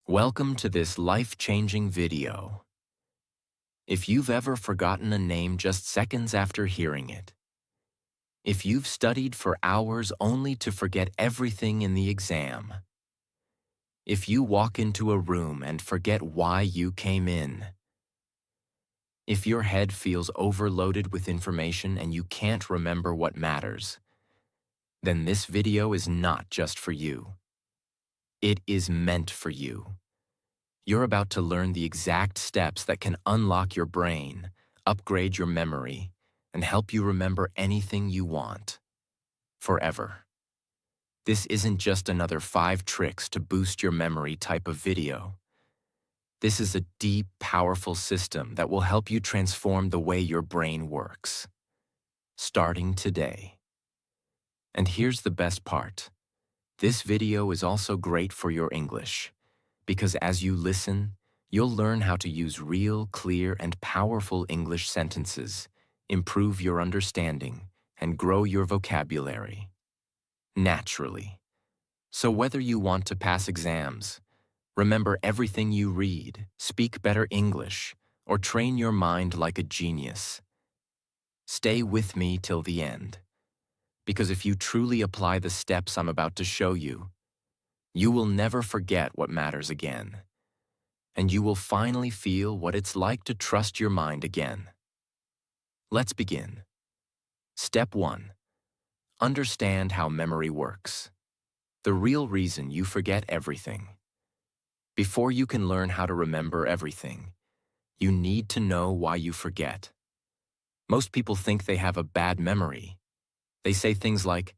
Welcome to this life-changing video. If you've ever forgotten a name just seconds after hearing it, if you've studied for hours only to forget everything in the exam, if you walk into a room and forget why you came in, if your head feels overloaded with information and you can't remember what matters, then this video is not just for you. It is meant for you. You're about to learn the exact steps that can unlock your brain, upgrade your memory, and help you remember anything you want, forever. This isn't just another 5 tricks to boost your memory type of video. This is a deep, powerful system that will help you transform the way your brain works, starting today. And here's the best part. This video is also great for your English, because as you listen, you'll learn how to use real, clear, and powerful English sentences, improve your understanding, and grow your vocabulary naturally. So whether you want to pass exams, remember everything you read, speak better English, or train your mind like a genius, stay with me till the end. Because if you truly apply the steps I'm about to show you, you will never forget what matters again, and you will finally feel what it's like to trust your mind again. Let's begin. Step 1. Understand how memory works. The real reason you forget everything. Before you can learn how to remember everything, you need to know why you forget. Most people think they have a bad memory. They say things like,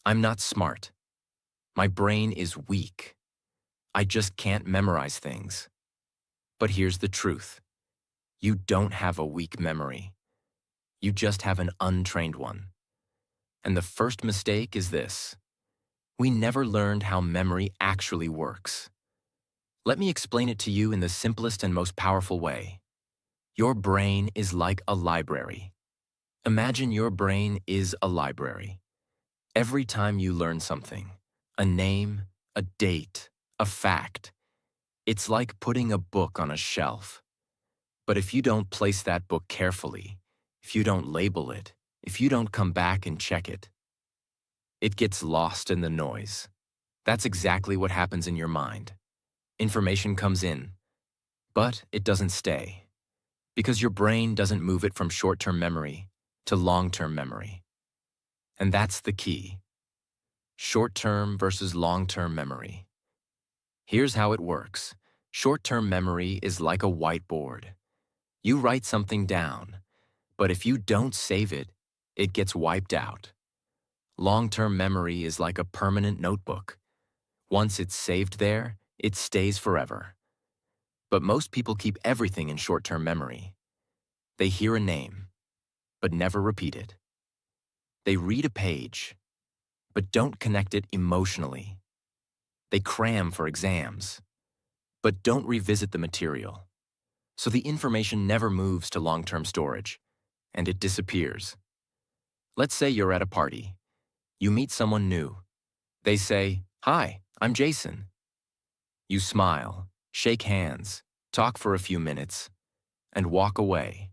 "I'm not smart. My brain is weak. I just can't memorize things." But here's the truth. You don't have a weak memory. You just have an untrained one. And the first mistake is this. We never learned how memory actually works. Let me explain it to you in the simplest and most powerful way. Your brain is like a library. Imagine your brain is a library. Every time you learn something, a name, a date, a fact, it's like putting a book on a shelf. But if you don't place that book carefully, if you don't label it, if you don't come back and check it, it gets lost in the noise. That's exactly what happens in your mind. Information comes in, but it doesn't stay, because your brain doesn't move it from short-term memory to long-term memory. And that's the key. Short-term versus long-term memory. Here's how it works. Short-term memory is like a whiteboard. You write something down, but if you don't save it, it gets wiped out. Long-term memory is like a permanent notebook. Once it's saved there, it stays forever. But most people keep everything in short-term memory. They hear a name, but never repeat it. They read a page, but don't connect it emotionally. They cram for exams, but don't revisit the material. So the information never moves to long-term storage, and it disappears. Let's say you're at a party. You meet someone new. They say, "Hi, I'm Jason." You smile, shake hands, talk for a few minutes, and walk away.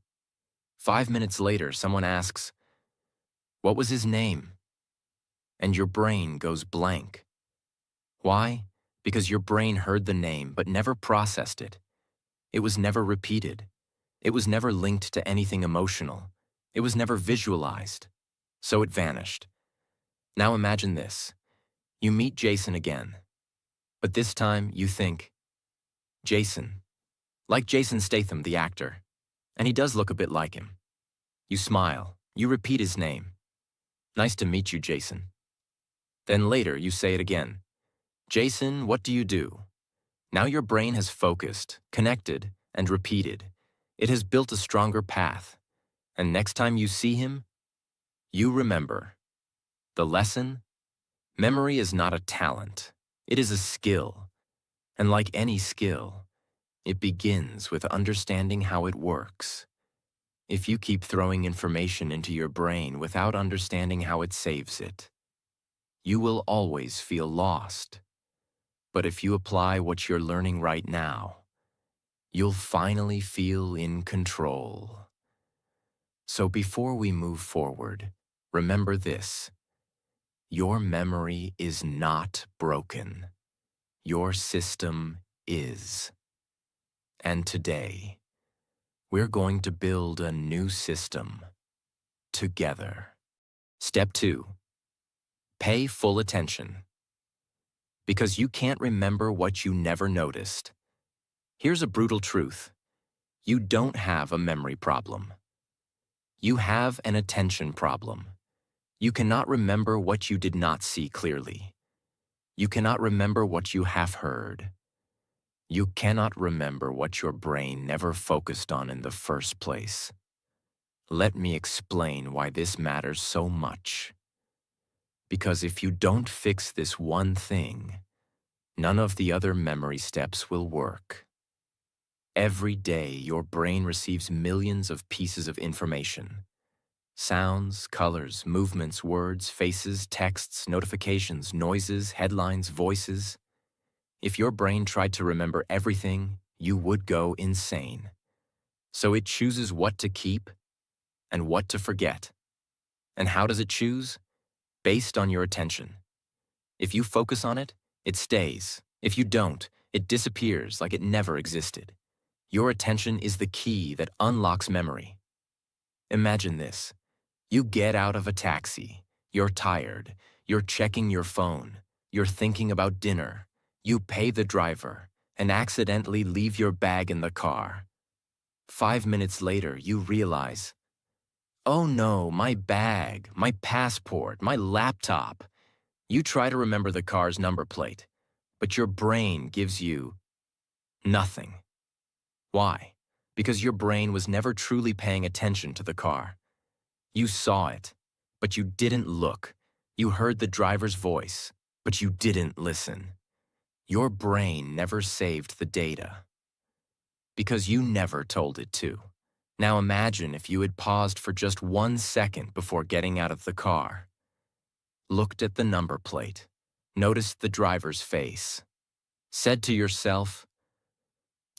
5 minutes later, someone asks, "What was his name?" And your brain goes blank. Why? Because your brain heard the name but never processed it. It was never repeated. It was never linked to anything emotional. It was never visualized. So it vanished. Now imagine this. You meet Jason again. But this time you think, Jason. Like Jason Statham, the actor. And he does look a bit like him. You smile. You repeat his name. "Nice to meet you, Jason." Then later you say it again. "Jason, what do you do?" Now your brain has focused, connected, and repeated. It has built a stronger path. And next time you see him, you remember. The lesson? Memory is not a talent. It is a skill. And like any skill, it begins with understanding how it works. If you keep throwing information into your brain without understanding how it saves it, you will always feel lost. But if you apply what you're learning right now, you'll finally feel in control. So before we move forward, remember this. Your memory is not broken. Your system is. And today, we're going to build a new system together. Step 2. Pay full attention. Because you can't remember what you never noticed. Here's a brutal truth. You don't have a memory problem. You have an attention problem. You cannot remember what you did not see clearly. You cannot remember what you have heard. You cannot remember what your brain never focused on in the first place. Let me explain why this matters so much. Because if you don't fix this one thing, none of the other memory steps will work. Every day, your brain receives millions of pieces of information. Sounds, colors, movements, words, faces, texts, notifications, noises, headlines, voices. If your brain tried to remember everything, you would go insane. So it chooses what to keep and what to forget. And how does it choose? Based on your attention. If you focus on it, it stays. If you don't, it disappears like it never existed. Your attention is the key that unlocks memory. Imagine this. You get out of a taxi. You're tired. You're checking your phone. You're thinking about dinner. You pay the driver and accidentally leave your bag in the car. 5 minutes later, you realize, oh no, my bag, my passport, my laptop. You try to remember the car's number plate, but your brain gives you nothing. Why? Because your brain was never truly paying attention to the car. You saw it, but you didn't look. You heard the driver's voice, but you didn't listen. Your brain never saved the data because you never told it to. Now imagine if you had paused for just 1 second before getting out of the car, looked at the number plate, noticed the driver's face, said to yourself,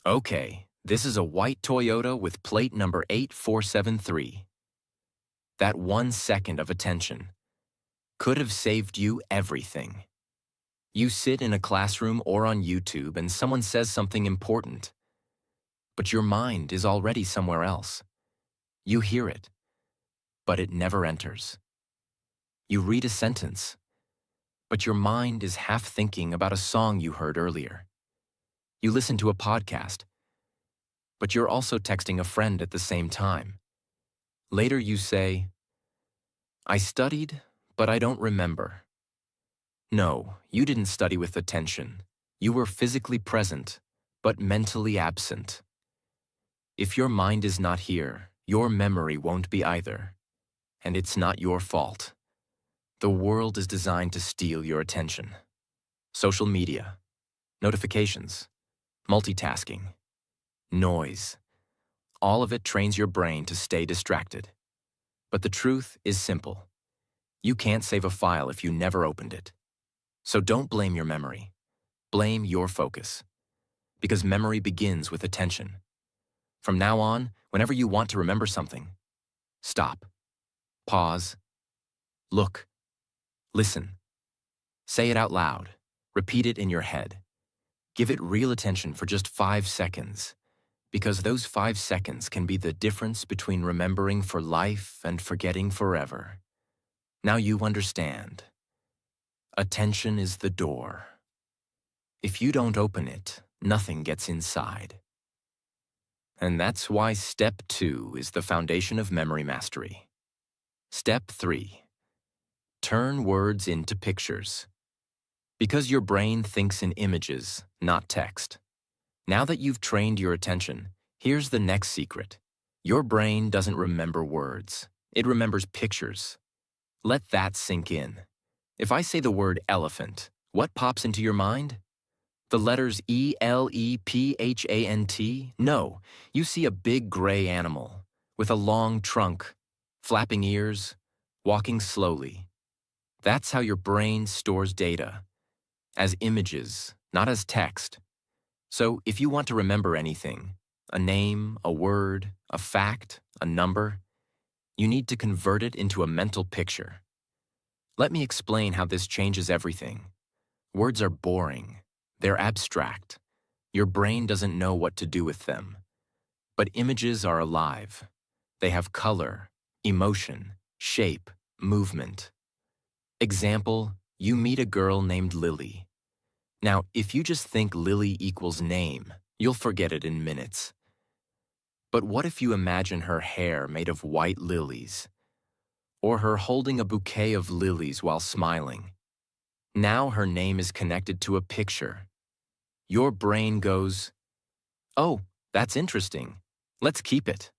okay, this is a white Toyota with plate number 8473. That 1 second of attention could have saved you everything. You sit in a classroom or on YouTube and someone says something important, but your mind is already somewhere else. You hear it, but it never enters. You read a sentence, but your mind is half thinking about a song you heard earlier. You listen to a podcast, but you're also texting a friend at the same time. Later you say, I studied, but I don't remember. No, you didn't study with attention. You were physically present, but mentally absent. If your mind is not here, your memory won't be either. And it's not your fault. The world is designed to steal your attention. Social media, notifications, multitasking, noise. All of it trains your brain to stay distracted. But the truth is simple. You can't save a file if you never opened it. So don't blame your memory. Blame your focus. Because memory begins with attention. From now on, whenever you want to remember something, stop, pause, look, listen. Say it out loud. Repeat it in your head. Give it real attention for just 5 seconds, because those 5 seconds can be the difference between remembering for life and forgetting forever. Now you understand. Attention is the door. If you don't open it, nothing gets inside. And that's why Step 2 is the foundation of memory mastery. Step 3. Turn words into pictures. Because your brain thinks in images, not text. Now that you've trained your attention, here's the next secret. Your brain doesn't remember words. It remembers pictures. Let that sink in. If I say the word elephant, what pops into your mind? The letters E-L-E-P-H-A-N-T? No, you see a big gray animal with a long trunk, flapping ears, walking slowly. That's how your brain stores data, as images, not as text. So if you want to remember anything, a name, a word, a fact, a number, you need to convert it into a mental picture. Let me explain how this changes everything. Words are boring. They're abstract. Your brain doesn't know what to do with them. But images are alive. They have color, emotion, shape, movement. Example, you meet a girl named Lily. Now, if you just think Lily equals name, you'll forget it in minutes. But what if you imagine her hair made of white lilies? Or her holding a bouquet of lilies while smiling? Now her name is connected to a picture. Your brain goes, "Oh, that's interesting. Let's keep it."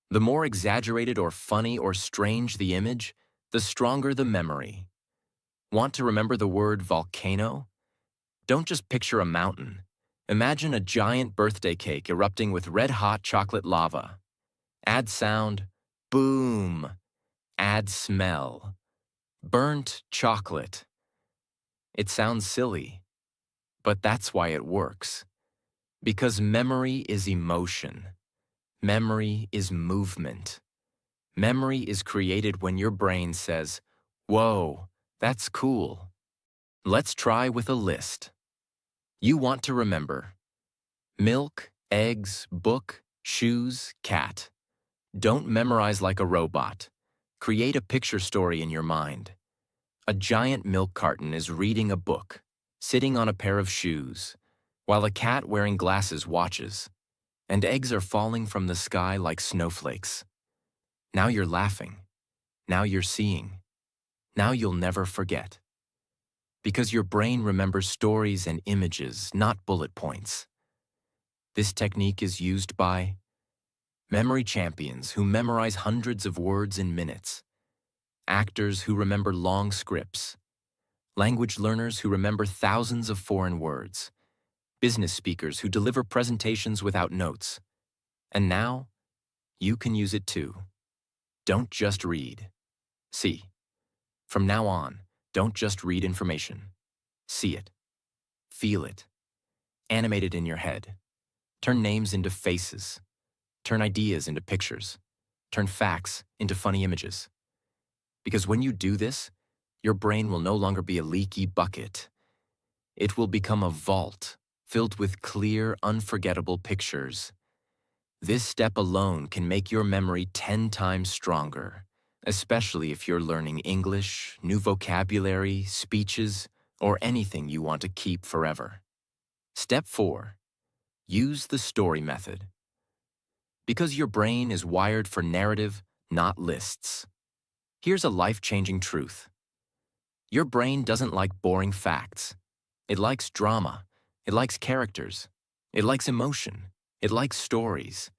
The more exaggerated or funny or strange the image, the stronger the memory. Want to remember the word volcano? Don't just picture a mountain. Imagine a giant birthday cake erupting with red-hot chocolate lava. Add sound, boom. Add smell, burnt chocolate. It sounds silly, but that's why it works. Because memory is emotion. Memory is movement. Memory is created when your brain says, "Whoa, that's cool." Let's try with a list. You want to remember milk, eggs, book, shoes, cat. Don't memorize like a robot. Create a picture story in your mind. A giant milk carton is reading a book, sitting on a pair of shoes, while a cat wearing glasses watches, and eggs are falling from the sky like snowflakes. Now you're laughing. Now you're seeing. Now you'll never forget. Because your brain remembers stories and images, not bullet points. This technique is used by memory champions who memorize hundreds of words in minutes, actors who remember long scripts, language learners who remember thousands of foreign words, business speakers who deliver presentations without notes. And now, you can use it too. Don't just read. See. From now on, don't just read information. See it. Feel it. Animate it in your head. Turn names into faces. Turn ideas into pictures. Turn facts into funny images. Because when you do this, your brain will no longer be a leaky bucket. It will become a vault filled with clear, unforgettable pictures. This step alone can make your memory 10 times stronger, especially if you're learning English, new vocabulary, speeches, or anything you want to keep forever. Step 4. Use the story method. Because your brain is wired for narrative, not lists. Here's a life-changing truth. Your brain doesn't like boring facts. It likes drama. It likes characters. It likes emotion. It likes stories.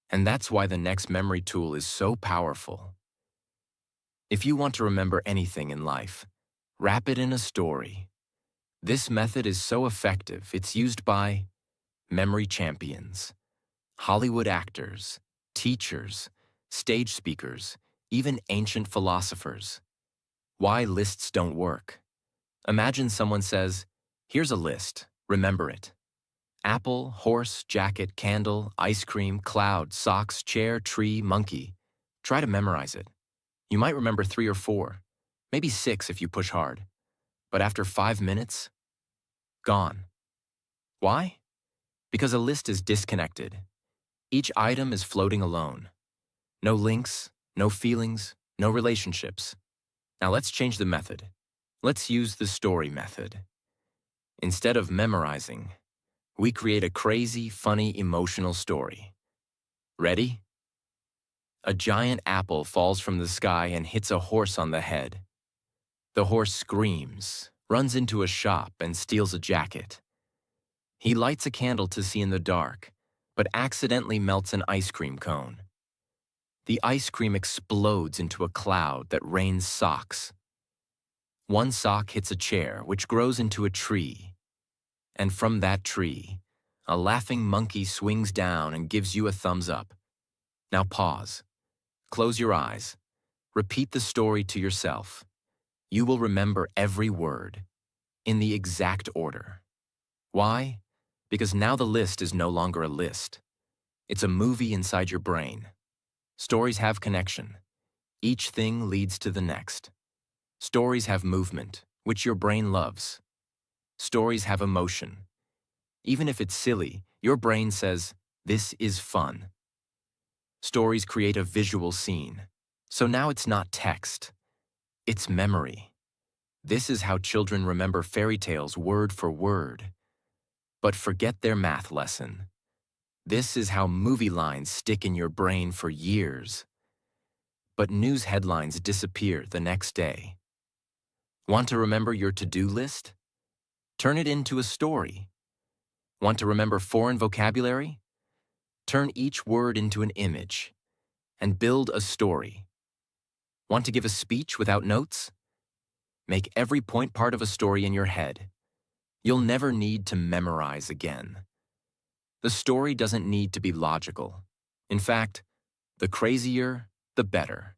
And that's why the next memory tool is so powerful. If you want to remember anything in life, wrap it in a story. This method is so effective, it's used by memory champions, Hollywood actors, teachers, stage speakers, even ancient philosophers. Why lists don't work. Imagine someone says, "Here's a list, remember it. Apple, horse, jacket, candle, ice cream, cloud, socks, chair, tree, monkey." Try to memorize it. You might remember 3 or 4, maybe 6 if you push hard. But after 5 minutes, gone. Why? Because a list is disconnected. Each item is floating alone. No links, no feelings, no relationships. Now let's change the method. Let's use the story method. Instead of memorizing, we create a crazy, funny, emotional story. Ready? A giant apple falls from the sky and hits a horse on the head. The horse screams, runs into a shop, and steals a jacket. He lights a candle to see in the dark, but accidentally melts an ice cream cone. The ice cream explodes into a cloud that rains socks. One sock hits a chair, which grows into a tree. And from that tree, a laughing monkey swings down and gives you a thumbs up. Now pause. Close your eyes. Repeat the story to yourself. You will remember every word, in the exact order. Why? Because now the list is no longer a list. It's a movie inside your brain. Stories have connection. Each thing leads to the next. Stories have movement, which your brain loves. Stories have emotion. Even if it's silly, your brain says, "This is fun." Stories create a visual scene. So now it's not text. It's memory. This is how children remember fairy tales word for word. But forget their math lesson. This is how movie lines stick in your brain for years. But news headlines disappear the next day. Want to remember your to-do list? Turn it into a story. Want to remember foreign vocabulary? Turn each word into an image and build a story. Want to give a speech without notes? Make every point part of a story in your head. You'll never need to memorize again. The story doesn't need to be logical. In fact, the crazier, the better.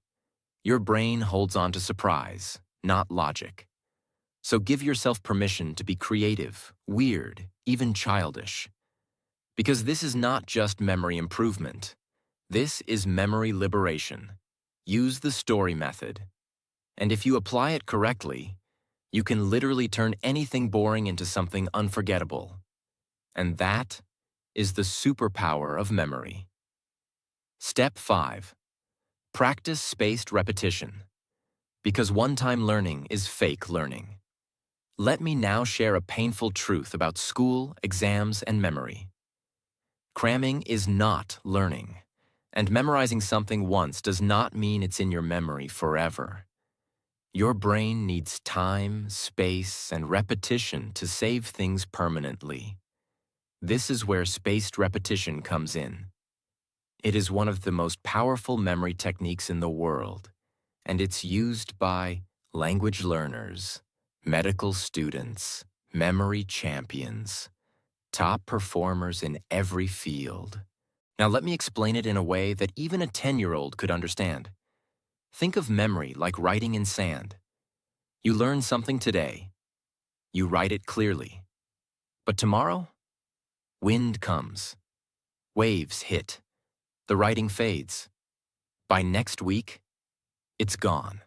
Your brain holds on to surprise, not logic. So give yourself permission to be creative, weird, even childish. Because this is not just memory improvement. This is memory liberation. Use the story method. And if you apply it correctly, you can literally turn anything boring into something unforgettable. And that is the superpower of memory. Step 5. Practice spaced repetition. Because one-time learning is fake learning. Let me now share a painful truth about school, exams, and memory. Cramming is not learning, and memorizing something once does not mean it's in your memory forever. Your brain needs time, space, and repetition to save things permanently. This is where spaced repetition comes in. It is one of the most powerful memory techniques in the world, and it's used by language learners, medical students, memory champions, top performers in every field. Now let me explain it in a way that even a 10-year-old could understand. Think of memory like writing in sand. You learn something today. You write it clearly. But tomorrow, wind comes. Waves hit. The writing fades. By next week, it's gone.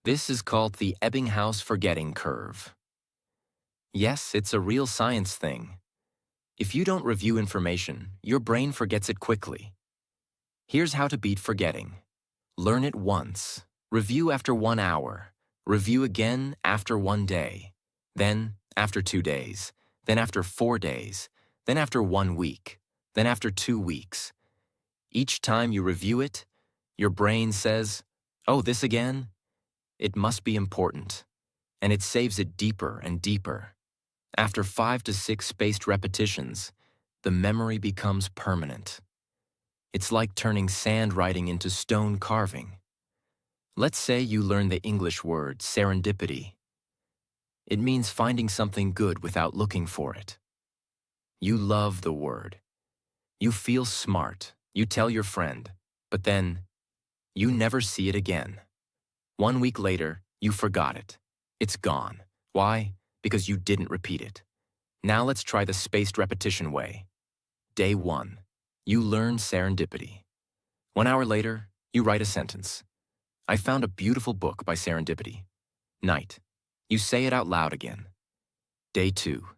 This is called the Ebbinghaus forgetting curve. Yes, it's a real science thing. If you don't review information, your brain forgets it quickly. Here's how to beat forgetting. Learn it once. Review after 1 hour. Review again after 1 day. Then after 2 days. Then after 4 days. Then after 1 week. Then after 2 weeks. Each time you review it, your brain says, "Oh, this again? It must be important." And it saves it deeper and deeper. After 5 to 6 spaced repetitions, the memory becomes permanent. It's like turning sand writing into stone carving. Let's say you learn the English word serendipity. It means finding something good without looking for it. You love the word. You feel smart. You tell your friend, but then you never see it again. 1 week later, you forgot it. It's gone. Why? Because you didn't repeat it. Now let's try the spaced repetition way. Day 1, you learn serendipity. 1 hour later, you write a sentence. I found a beautiful book by serendipity. Night, you say it out loud again. Day 2,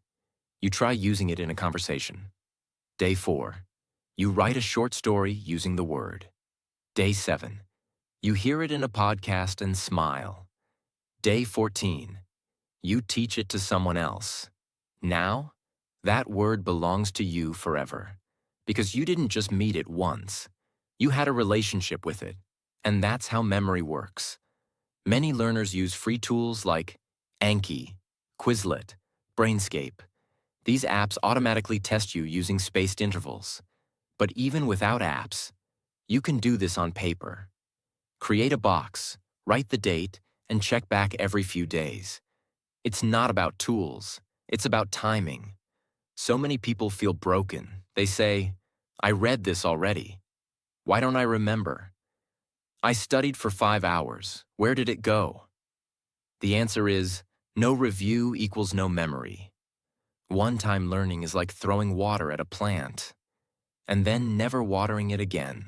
you try using it in a conversation. Day 4, you write a short story using the word. Day 7, you hear it in a podcast and smile. Day 14, you teach it to someone else. Now, that word belongs to you forever, because you didn't just meet it once. You had a relationship with it, and that's how memory works. Many learners use free tools like Anki, Quizlet, Brainscape. These apps automatically test you using spaced intervals. But even without apps, you can do this on paper. Create a box, write the date, and check back every few days. It's not about tools, it's about timing. So many people feel broken. They say, I read this already. Why don't I remember? I studied for 5 hours. Where did it go? The answer is, no review equals no memory. One-time learning is like throwing water at a plant and then never watering it again.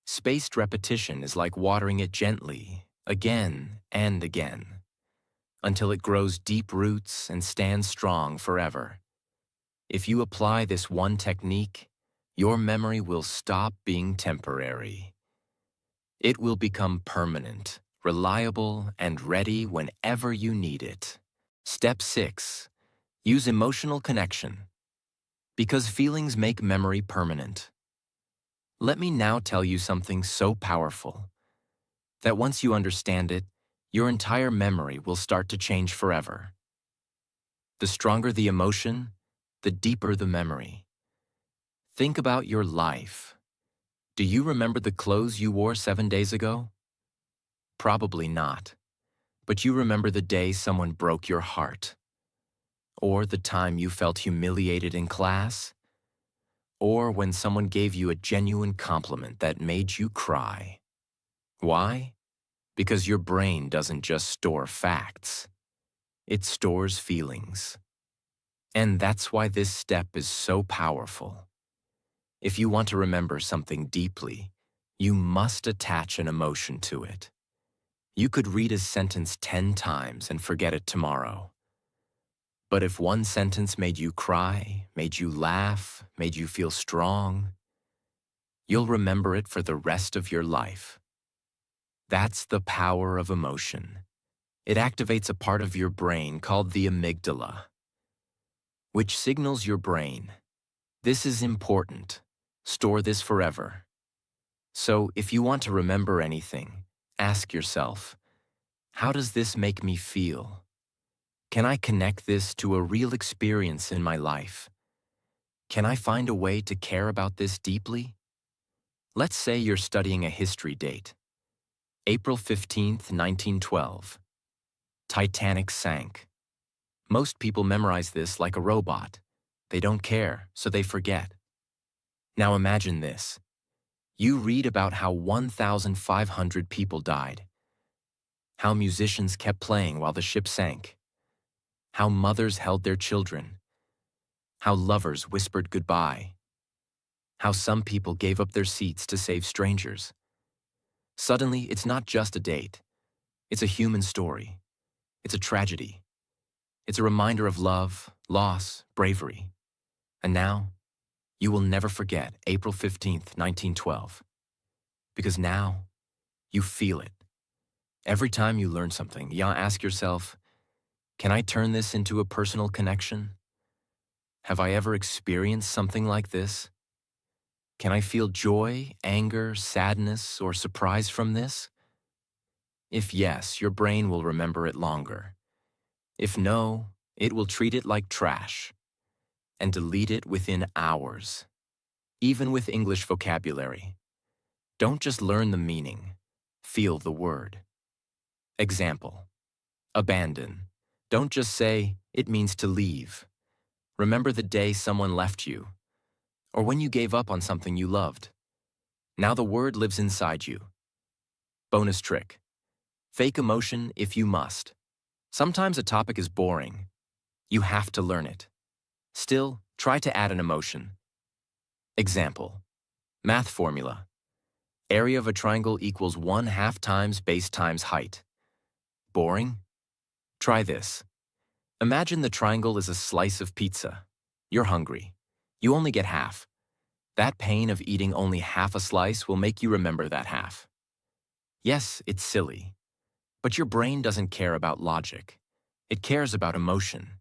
Spaced repetition is like watering it gently, again and again, until it grows deep roots and stands strong forever. If you apply this one technique, your memory will stop being temporary. It will become permanent, reliable, and ready whenever you need it. Step 6. Use emotional connection. Because feelings make memory permanent. Let me now tell you something so powerful that once you understand it, your entire memory will start to change forever. The stronger the emotion, the deeper the memory. Think about your life. Do you remember the clothes you wore 7 days ago? Probably not. But you remember the day someone broke your heart. Or the time you felt humiliated in class. Or when someone gave you a genuine compliment that made you cry. Why? Because your brain doesn't just store facts. It stores feelings. And that's why this step is so powerful. If you want to remember something deeply, you must attach an emotion to it. You could read a sentence 10 times and forget it tomorrow. But if one sentence made you cry, made you laugh, made you feel strong, you'll remember it for the rest of your life. That's the power of emotion. It activates a part of your brain called the amygdala, which signals your brain, this is important, store this forever. So if you want to remember anything, ask yourself, how does this make me feel? Can I connect this to a real experience in my life? Can I find a way to care about this deeply? Let's say you're studying a history date. April 15th, 1912. Titanic sank. Most people memorize this like a robot. They don't care, so they forget. Now imagine this. You read about how 1,500 people died, how musicians kept playing while the ship sank, how mothers held their children, how lovers whispered goodbye, how some people gave up their seats to save strangers. Suddenly, it's not just a date. It's a human story. It's a tragedy. It's a reminder of love, loss, bravery. And now, you will never forget April 15th, 1912. Because now, you feel it. Every time you learn something, you ask yourself, can I turn this into a personal connection? Have I ever experienced something like this? Can I feel joy, anger, sadness, or surprise from this? If yes, your brain will remember it longer. If no, it will treat it like trash and delete it within hours. Even with English vocabulary, don't just learn the meaning, feel the word. Example, abandon. Don't just say, it means to leave. Remember the day someone left you, or when you gave up on something you loved. Now the word lives inside you. Bonus trick. Fake emotion if you must. Sometimes a topic is boring. You have to learn it. Still, try to add an emotion. Example, math formula. Area of a triangle equals 1/2 times base times height. Boring? Try this. Imagine the triangle is a slice of pizza. You're hungry. You only get half. That pain of eating only half a slice will make you remember that half. Yes, it's silly. But your brain doesn't care about logic. It cares about emotion.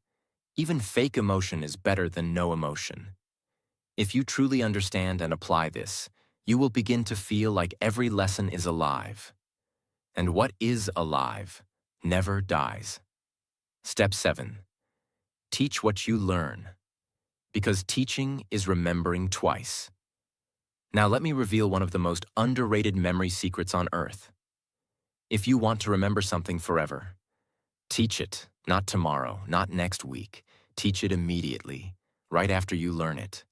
Even fake emotion is better than no emotion. If you truly understand and apply this, you will begin to feel like every lesson is alive. And what is alive never dies. Step 7. Teach what you learn. Because teaching is remembering twice. Now let me reveal one of the most underrated memory secrets on earth. If you want to remember something forever, teach it, not tomorrow, not next week. Teach it immediately, right after you learn it.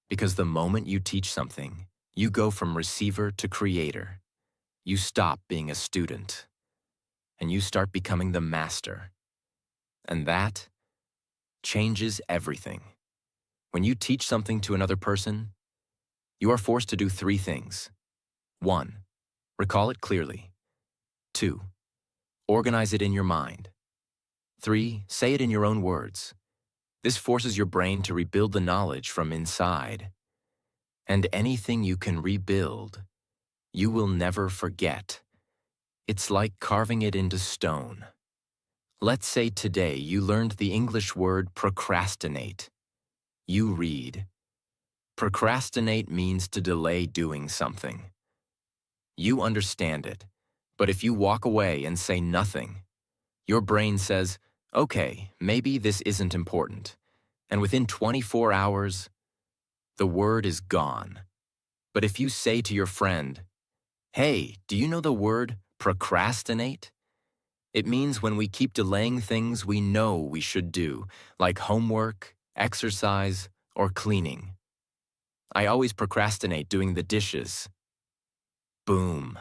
Because the moment you teach something, you go from receiver to creator. You stop being a student, and you start becoming the master. And that changes everything. When you teach something to another person, you are forced to do three things. 1. Recall it clearly. 2. Organize it in your mind. 3. Say it in your own words. This forces your brain to rebuild the knowledge from inside. And anything you can rebuild, you will never forget. It's like carving it into stone. Let's say today you learned the English word procrastinate. You read. Procrastinate means to delay doing something. You understand it, but if you walk away and say nothing, your brain says, okay, maybe this isn't important. And within 24 hours, the word is gone. But if you say to your friend, hey, do you know the word procrastinate? It means when we keep delaying things we know we should do, like homework, exercise, or cleaning. I always procrastinate doing the dishes. Boom.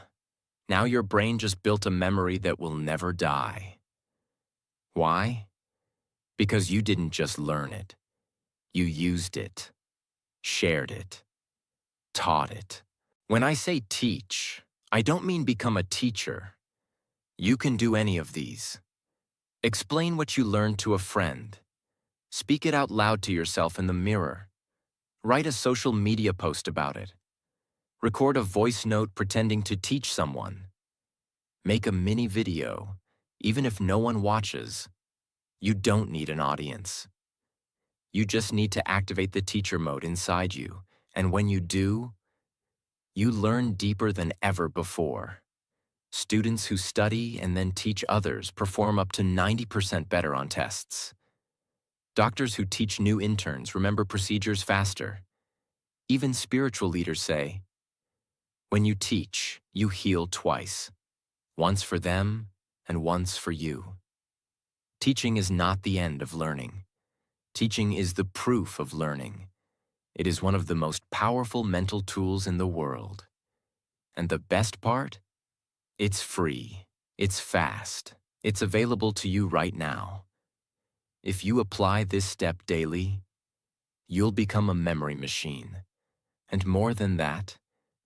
Now your brain just built a memory that will never die. Why? Because you didn't just learn it. You used it, shared it, taught it. When I say teach, I don't mean become a teacher. You can do any of these. Explain what you learned to a friend. Speak it out loud to yourself in the mirror. Write a social media post about it. Record a voice note pretending to teach someone. Make a mini video, even if no one watches. You don't need an audience. You just need to activate the teacher mode inside you, and when you do, you learn deeper than ever before. Students who study and then teach others perform up to 90% better on tests. Doctors who teach new interns remember procedures faster. Even spiritual leaders say, when you teach, you heal twice, once for them and once for you. Teaching is not the end of learning. Teaching is the proof of learning. It is one of the most powerful mental tools in the world. And the best part? It's free. It's fast. It's available to you right now. If you apply this step daily, you'll become a memory machine. And more than that,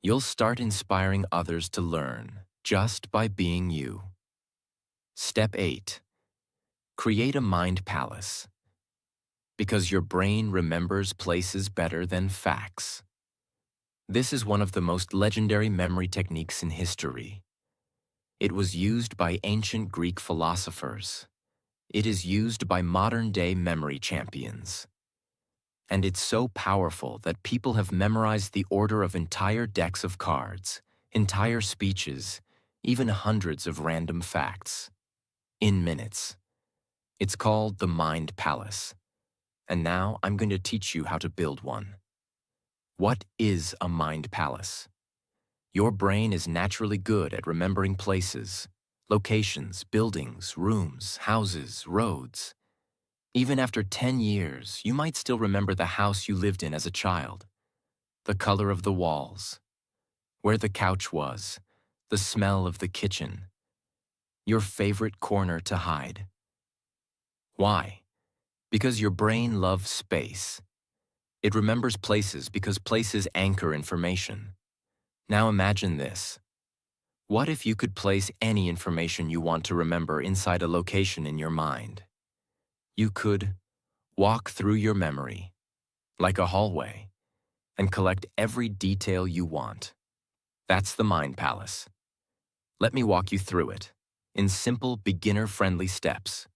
you'll start inspiring others to learn just by being you. Step 8. Create a mind palace. Because your brain remembers places better than facts. This is one of the most legendary memory techniques in history. It was used by ancient Greek philosophers. It is used by modern-day memory champions. And it's so powerful that people have memorized the order of entire decks of cards, entire speeches, even hundreds of random facts. In minutes. It's called the Mind Palace. And now I'm going to teach you how to build one. What is a mind palace? Your brain is naturally good at remembering places, locations, buildings, rooms, houses, roads. Even after 10 years, you might still remember the house you lived in as a child, the color of the walls, where the couch was, the smell of the kitchen, your favorite corner to hide. Why? Because your brain loves space. It remembers places because places anchor information. Now imagine this. What if you could place any information you want to remember inside a location in your mind? You could walk through your memory, like a hallway, and collect every detail you want. That's the Mind Palace. Let me walk you through it, in simple, beginner-friendly steps.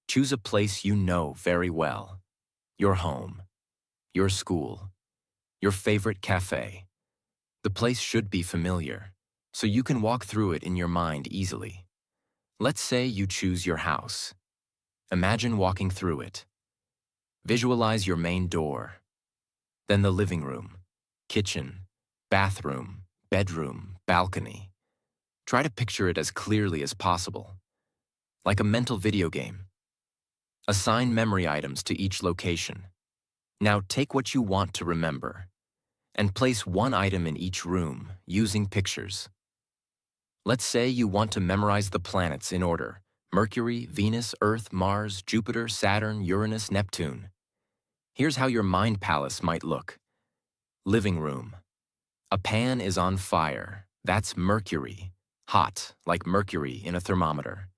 Choose a place you know very well. Your home, your school, your favorite cafe. The place should be familiar, so you can walk through it in your mind easily. Let's say you choose your house. Imagine walking through it. Visualize your main door, then the living room, kitchen, bathroom, bedroom, balcony. Try to picture it as clearly as possible, like a mental video game. Assign memory items to each location. Now take what you want to remember and place one item in each room using pictures. Let's say you want to memorize the planets in order, Mercury, Venus, Earth, Mars, Jupiter, Saturn, Uranus, Neptune. Here's how your mind palace might look. Living room. A pan is on fire. That's Mercury. Hot, like mercury in a thermometer.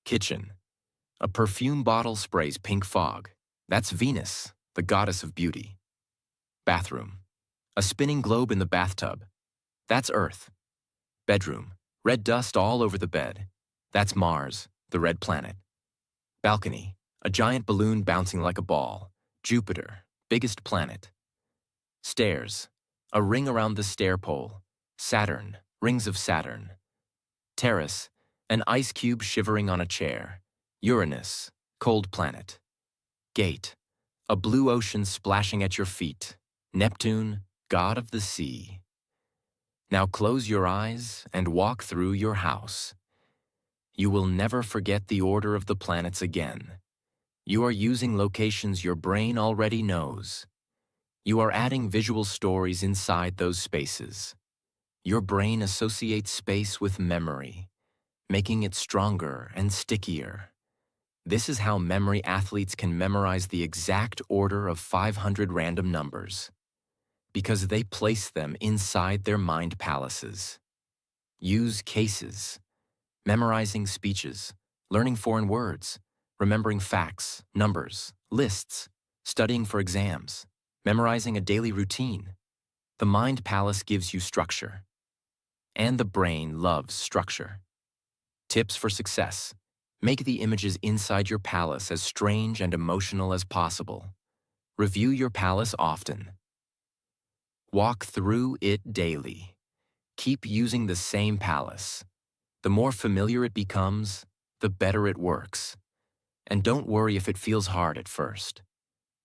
Kitchen. A perfume bottle sprays pink fog. That's Venus, the goddess of beauty. Bathroom. A spinning globe in the bathtub. That's Earth. Bedroom. Red dust all over the bed. That's Mars, the red planet. Balcony. A giant balloon bouncing like a ball. Jupiter, biggest planet. Stairs. A ring around the stair pole. Saturn, rings of Saturn. Terrace. An ice cube shivering on a chair. Uranus, cold planet. Gate. A blue ocean splashing at your feet. Neptune, god of the sea. Now close your eyes and walk through your house. You will never forget the order of the planets again. You are using locations your brain already knows. You are adding visual stories inside those spaces. Your brain associates space with memory, making it stronger and stickier. This is how memory athletes can memorize the exact order of 500 random numbers, because they place them inside their mind palaces. Use cases, memorizing speeches, learning foreign words, remembering facts, numbers, lists, studying for exams, memorizing a daily routine. The mind palace gives you structure, and the brain loves structure. Tips for success. Make the images inside your palace as strange and emotional as possible. Review your palace often. Walk through it daily. Keep using the same palace. The more familiar it becomes, the better it works. And don't worry if it feels hard at first.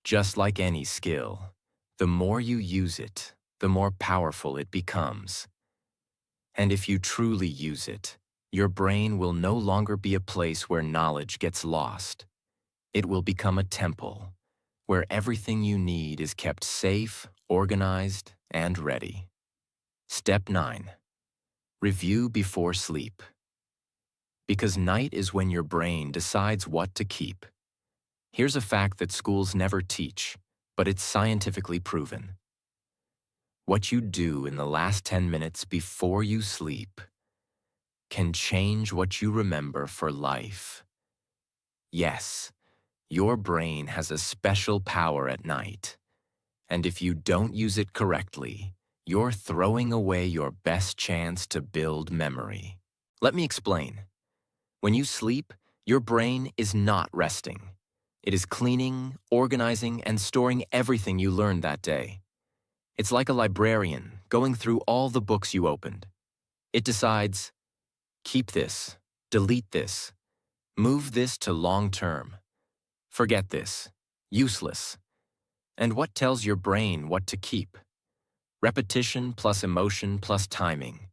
Just like any skill, the more you use it, the more powerful it becomes. And if you truly use it, your brain will no longer be a place where knowledge gets lost. It will become a temple, where everything you need is kept safe, organized, and ready. Step 9. Review before sleep. Because night is when your brain decides what to keep. Here's a fact that schools never teach, but it's scientifically proven. What you do in the last 10 minutes before you sleep can change what you remember for life. Yes, your brain has a special power at night, and if you don't use it correctly, you're throwing away your best chance to build memory. Let me explain. When you sleep, your brain is not resting. It is cleaning, organizing, and storing everything you learned that day. It's like a librarian going through all the books you opened. It decides, keep this, delete this, move this to long term, forget this, useless. And what tells your brain what to keep? Repetition plus emotion plus timing.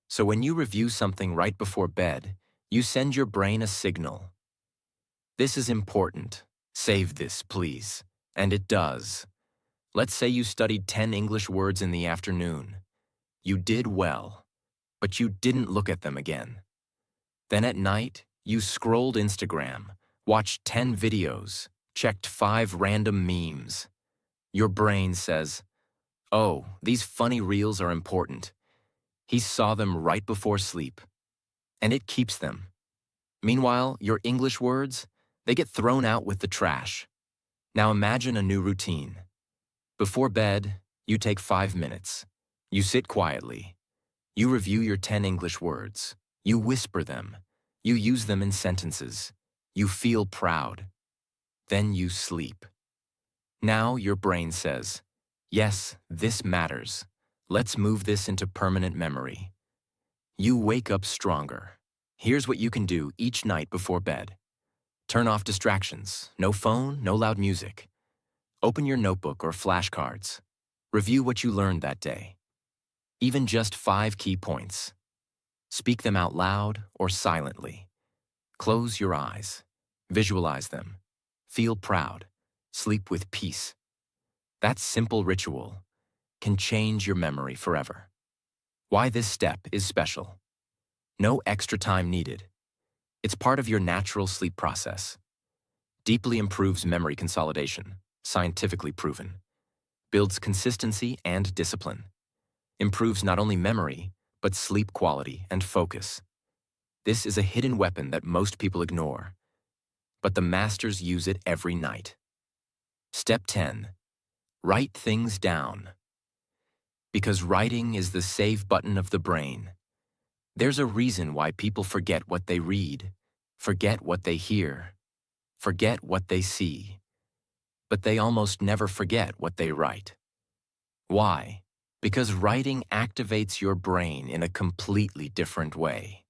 So when you review something right before bed, you send your brain a signal. This is important. Save this, please. And it does. Let's say you studied 10 English words in the afternoon. You did well, but you didn't look at them again. Then at night, you scrolled Instagram, watched 10 videos, checked 5 random memes. Your brain says, oh, these funny reels are important. He saw them right before sleep. And it keeps them. Meanwhile, your English words, they get thrown out with the trash. Now imagine a new routine. Before bed, you take 5 minutes. You sit quietly. You review your 10 English words. You whisper them. You use them in sentences. You feel proud. Then you sleep. Now your brain says, yes, this matters. Let's move this into permanent memory. You wake up stronger. Here's what you can do each night before bed. Turn off distractions. No phone, no loud music. Open your notebook or flashcards. Review what you learned that day. Even just 5 key points. Speak them out loud or silently. Close your eyes. Visualize them. Feel proud. Sleep with peace. That simple ritual can change your memory forever. Why this step is special. No extra time needed. It's part of your natural sleep process. Deeply improves memory consolidation, scientifically proven. Builds consistency and discipline. Improves not only memory, but sleep quality and focus. This is a hidden weapon that most people ignore, but the masters use it every night. Step 10. Write things down. Because writing is the save button of the brain. There's a reason why people forget what they read, forget what they hear, forget what they see, but they almost never forget what they write. Why? Because writing activates your brain in a completely different way.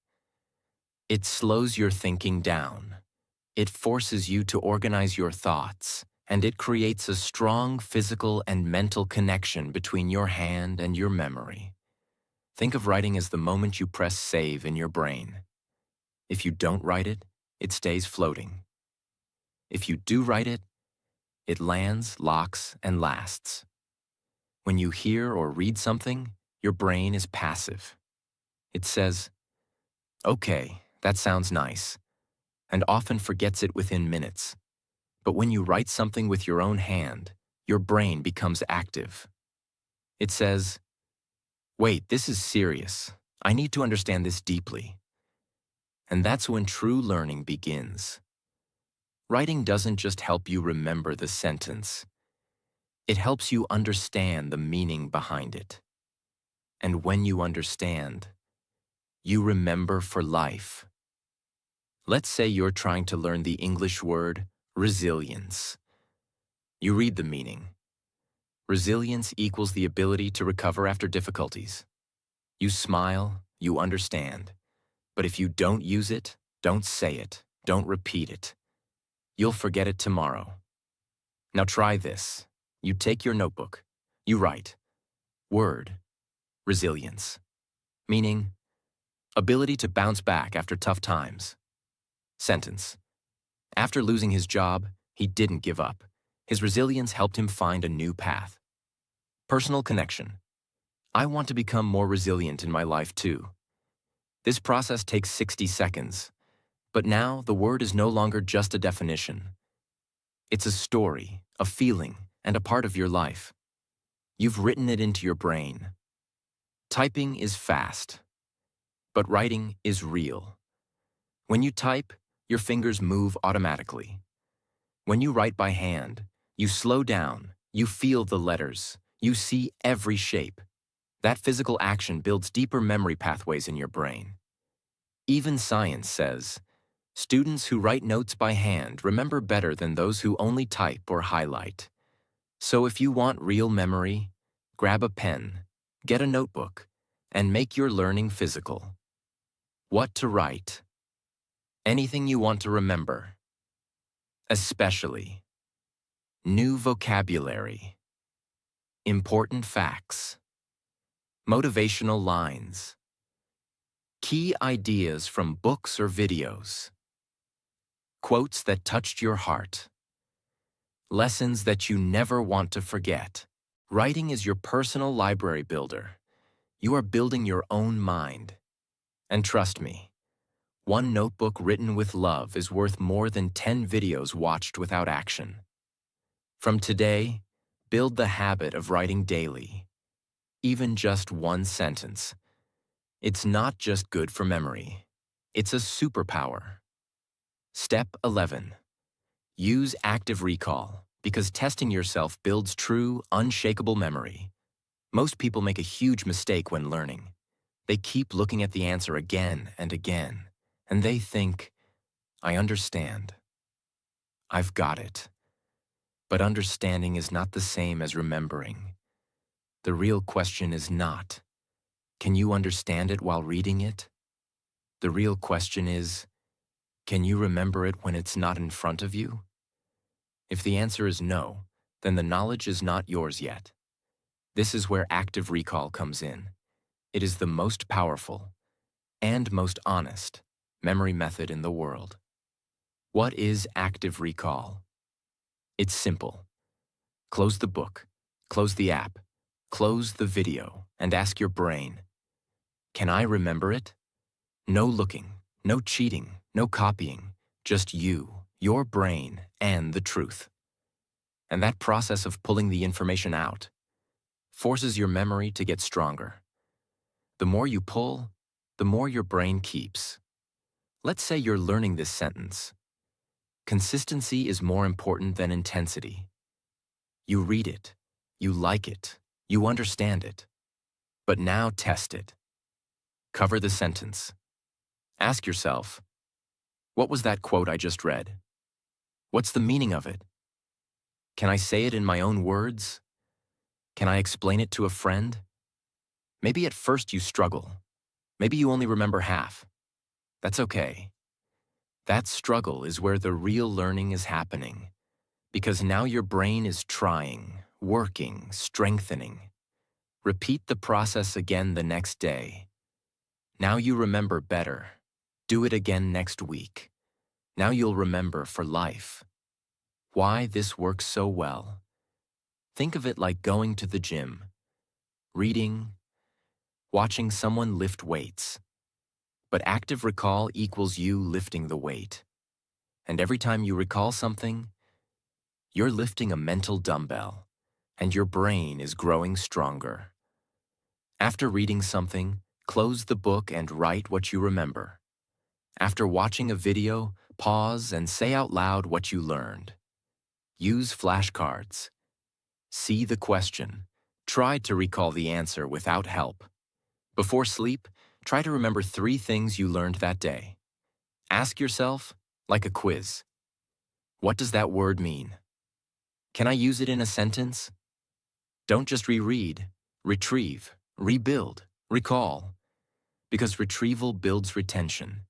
It slows your thinking down. It forces you to organize your thoughts, and it creates a strong physical and mental connection between your hand and your memory. Think of writing as the moment you press save in your brain. If you don't write it, it stays floating. If you do write it, it lands, locks, and lasts. When you hear or read something, your brain is passive. It says, "Okay, that sounds nice," and often forgets it within minutes. But when you write something with your own hand, your brain becomes active. It says, "Wait, this is serious. I need to understand this deeply." And that's when true learning begins. Writing doesn't just help you remember the sentence. It helps you understand the meaning behind it. And when you understand, you remember for life. Let's say you're trying to learn the English word resilience. You read the meaning. Resilience equals the ability to recover after difficulties. You smile, you understand. But if you don't use it, don't say it, don't repeat it, you'll forget it tomorrow. Now try this. You take your notebook. You write, word, resilience, meaning ability to bounce back after tough times. Sentence. After losing his job, he didn't give up. His resilience helped him find a new path. Personal connection. I want to become more resilient in my life too. This process takes 60 seconds, but now the word is no longer just a definition. It's a story, a feeling, and a part of your life. You've written it into your brain. Typing is fast, but writing is real. When you type, your fingers move automatically. When you write by hand, you slow down, you feel the letters, you see every shape. That physical action builds deeper memory pathways in your brain. Even science says, students who write notes by hand remember better than those who only type or highlight. So if you want real memory, grab a pen, get a notebook, and make your learning physical. What to write? Anything you want to remember. Especially new vocabulary, important facts, motivational lines, key ideas from books or videos, quotes that touched your heart, lessons that you never want to forget. Writing is your personal library builder. You are building your own mind. And trust me, one notebook written with love is worth more than 10 videos watched without action. From today, build the habit of writing daily, even just one sentence. It's not just good for memory. It's a superpower. Step 11. Use active recall, because testing yourself builds true, unshakable memory. Most people make a huge mistake when learning. They keep looking at the answer again and again, and they think, I understand. I've got it. But understanding is not the same as remembering. The real question is not, can you understand it while reading it? The real question is, can you remember it when it's not in front of you? If the answer is no, then the knowledge is not yours yet. This is where active recall comes in. It is the most powerful and most honest memory method in the world. What is active recall? It's simple. Close the book, close the app, close the video, and ask your brain, can I remember it? No looking, No cheating, no copying, just you, your brain, and the truth. And that process of pulling the information out forces your memory to get stronger. The more you pull, the more your brain keeps. Let's say you're learning this sentence. Consistency is more important than intensity. You read it, you like it, you understand it. But now test it. Cover the sentence. Ask yourself, what was that quote I just read? What's the meaning of it? Can I say it in my own words? Can I explain it to a friend? Maybe at first you struggle. Maybe you only remember half. That's okay. That struggle is where the real learning is happening, because now your brain is trying, working, strengthening. Repeat the process again the next day. Now you remember better. Do it again next week. Now you'll remember for life. Why this works so well? Think of it like going to the gym, reading, watching someone lift weights. But active recall equals you lifting the weight. And every time you recall something, you're lifting a mental dumbbell, and your brain is growing stronger. After reading something, close the book and write what you remember. After watching a video, pause and say out loud what you learned. Use flashcards. See the question. Try to recall the answer without help. Before sleep, try to remember 3 things you learned that day. Ask yourself, like a quiz, what does that word mean? Can I use it in a sentence? Don't just reread, retrieve, rebuild, recall. Because retrieval builds retention.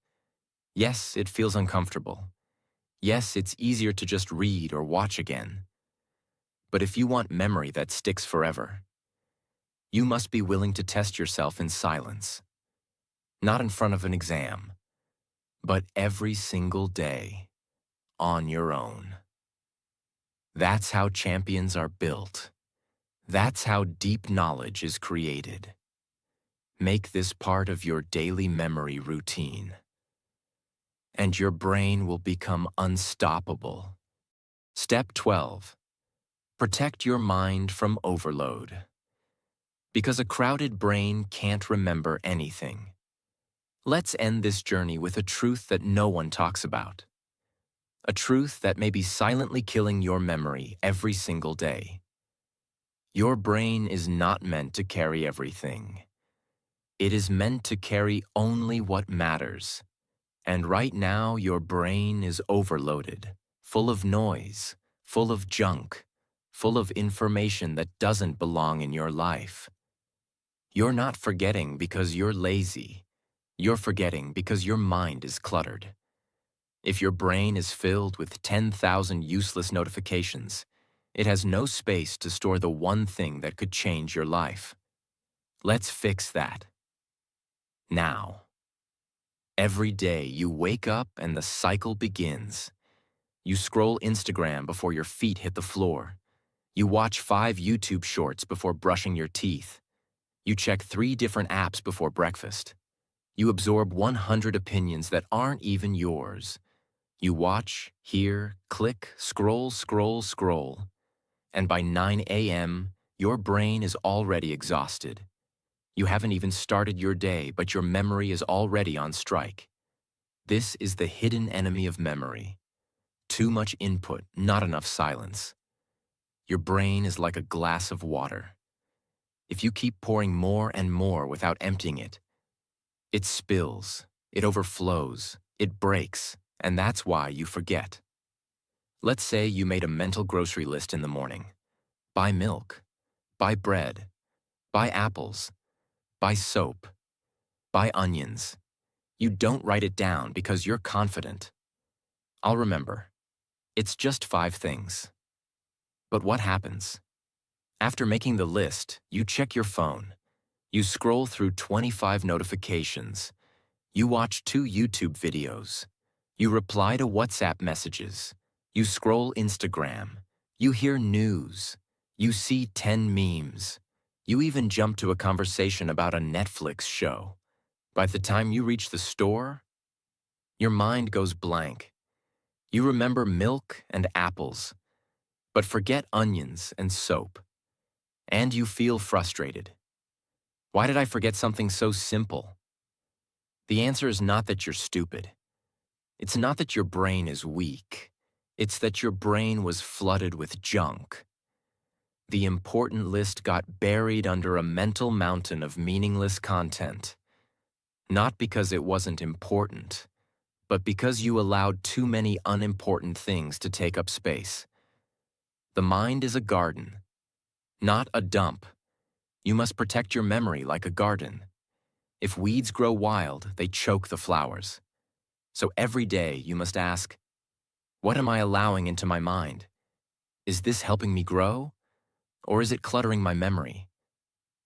Yes, it feels uncomfortable. Yes, it's easier to just read or watch again. But if you want memory that sticks forever, you must be willing to test yourself in silence. Not in front of an exam, but every single day, on your own. That's how champions are built. That's how deep knowledge is created. Make this part of your daily memory routine, and your brain will become unstoppable. Step 12. Protect your mind from overload. Because a crowded brain can't remember anything. Let's end this journey with a truth that no one talks about. A truth that may be silently killing your memory every single day. Your brain is not meant to carry everything. It is meant to carry only what matters. And right now, your brain is overloaded, full of noise, full of junk, full of information that doesn't belong in your life. You're not forgetting because you're lazy. You're forgetting because your mind is cluttered. If your brain is filled with 10,000 useless notifications, it has no space to store the one thing that could change your life. Let's fix that. Now. Every day you wake up and the cycle begins. You scroll Instagram before your feet hit the floor. You watch 5 YouTube shorts before brushing your teeth. You check 3 different apps before breakfast. You absorb 100 opinions that aren't even yours. You watch, hear, click, scroll, scroll, scroll. And by 9 a.m., your brain is already exhausted. You haven't even started your day, but your memory is already on strike. This is the hidden enemy of memory. Too much input, not enough silence. Your brain is like a glass of water. If you keep pouring more and more without emptying it, it spills, it overflows, it breaks, and that's why you forget. Let's say you made a mental grocery list in the morning. Buy milk, buy bread, buy apples, buy soap, buy onions. You don't write it down because you're confident. I'll remember. It's just 5 things. But what happens? After making the list, you check your phone. You scroll through 25 notifications. You watch 2 YouTube videos. You reply to WhatsApp messages. You scroll Instagram. You hear news. You see 10 memes. You even jump to a conversation about a Netflix show. By the time you reach the store, Your mind goes blank. You remember milk and apples, but forget onions and soap. And you feel frustrated. Why did I forget something so simple? The answer is not that you're stupid. It's not that your brain is weak. It's that your brain was flooded with junk. The important list got buried under a mental mountain of meaningless content. Not because it wasn't important, but because you allowed too many unimportant things to take up space. The mind is a garden, not a dump. You must protect your memory like a garden. If weeds grow wild, they choke the flowers. So every day you must ask, what am I allowing into my mind? Is this helping me grow? Or is it cluttering my memory?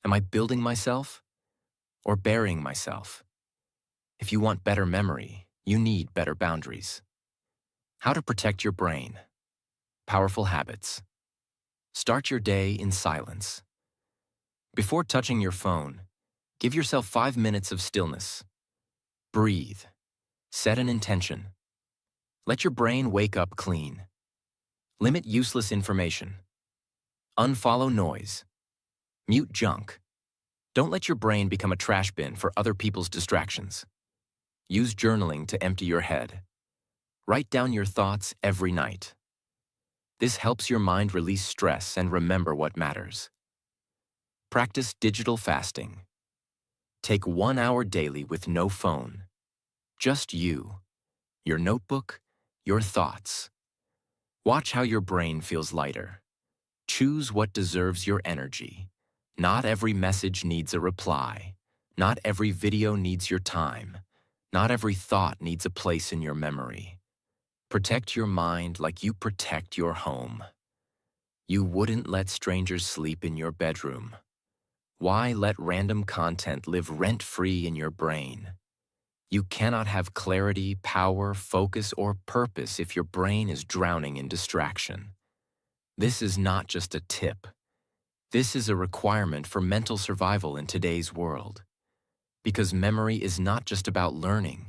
Am I building myself or burying myself? If you want better memory, you need better boundaries. How to protect your brain. Powerful habits. Start your day in silence. Before touching your phone, give yourself 5 minutes of stillness. Breathe. Set an intention. Let your brain wake up clean. Limit useless information. Unfollow noise. Mute junk. Don't let your brain become a trash bin for other people's distractions. Use journaling to empty your head. Write down your thoughts every night. This helps your mind release stress and remember what matters. Practice digital fasting. Take 1 hour daily with no phone. Just you, your notebook, your thoughts. Watch how your brain feels lighter. Choose what deserves your energy. Not every message needs a reply. Not every video needs your time. Not every thought needs a place in your memory. Protect your mind like you protect your home. You wouldn't let strangers sleep in your bedroom. Why let random content live rent-free in your brain? You cannot have clarity, power, focus, or purpose if your brain is drowning in distraction. This is not just a tip. This is a requirement for mental survival in today's world. Because memory is not just about learning.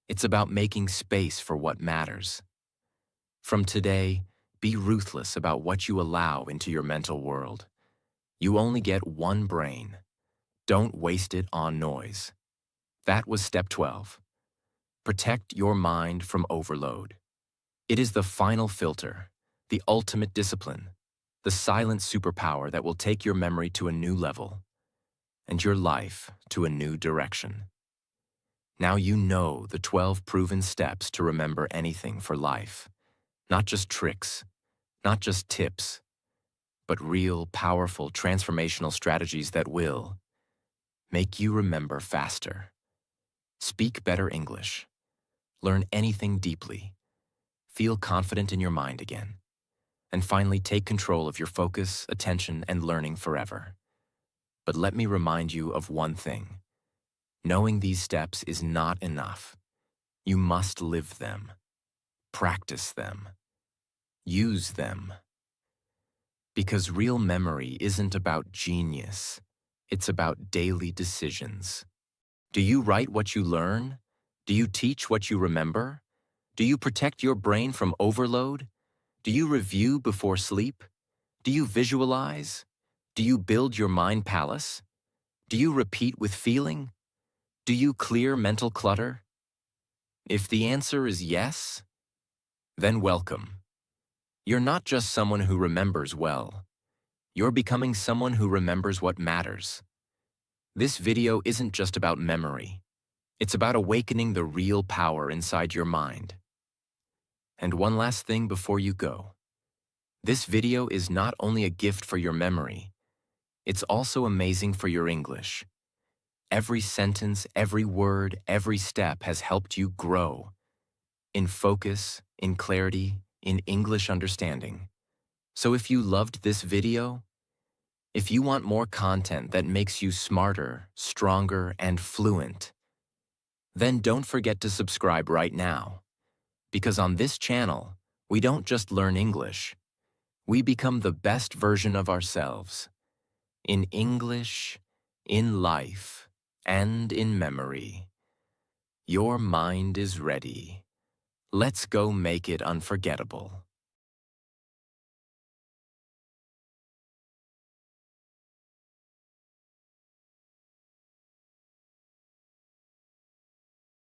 It's about making space for what matters. From today, be ruthless about what you allow into your mental world. You only get one brain. Don't waste it on noise. That was step 12. Protect your mind from overload. It is the final filter, the ultimate discipline, the silent superpower that will take your memory to a new level and your life to a new direction. Now you know the 12 proven steps to remember anything for life. Not just tricks, not just tips, but real, powerful, transformational strategies that will make you remember faster, speak better English, learn anything deeply, feel confident in your mind again, and finally take control of your focus, attention, and learning forever. But let me remind you of one thing. Knowing these steps is not enough. You must live them, practice them, use them. Because real memory isn't about genius, it's about daily decisions. Do you write what you learn? Do you teach what you remember? Do you protect your brain from overload? Do you review before sleep? Do you visualize? Do you build your mind palace? Do you repeat with feeling? Do you clear mental clutter? If the answer is yes, then welcome. You're not just someone who remembers well. You're becoming someone who remembers what matters. This video isn't just about memory. It's about awakening the real power inside your mind. And one last thing before you go. This video is not only a gift for your memory, it's also amazing for your English. Every sentence, every word, every step has helped you grow. In focus, in clarity, in English understanding. So if you loved this video, if you want more content that makes you smarter, stronger, and fluent, then don't forget to subscribe right now. Because on this channel, we don't just learn English. We become the best version of ourselves. In English, in life, and in memory. Your mind is ready. Let's go make it unforgettable.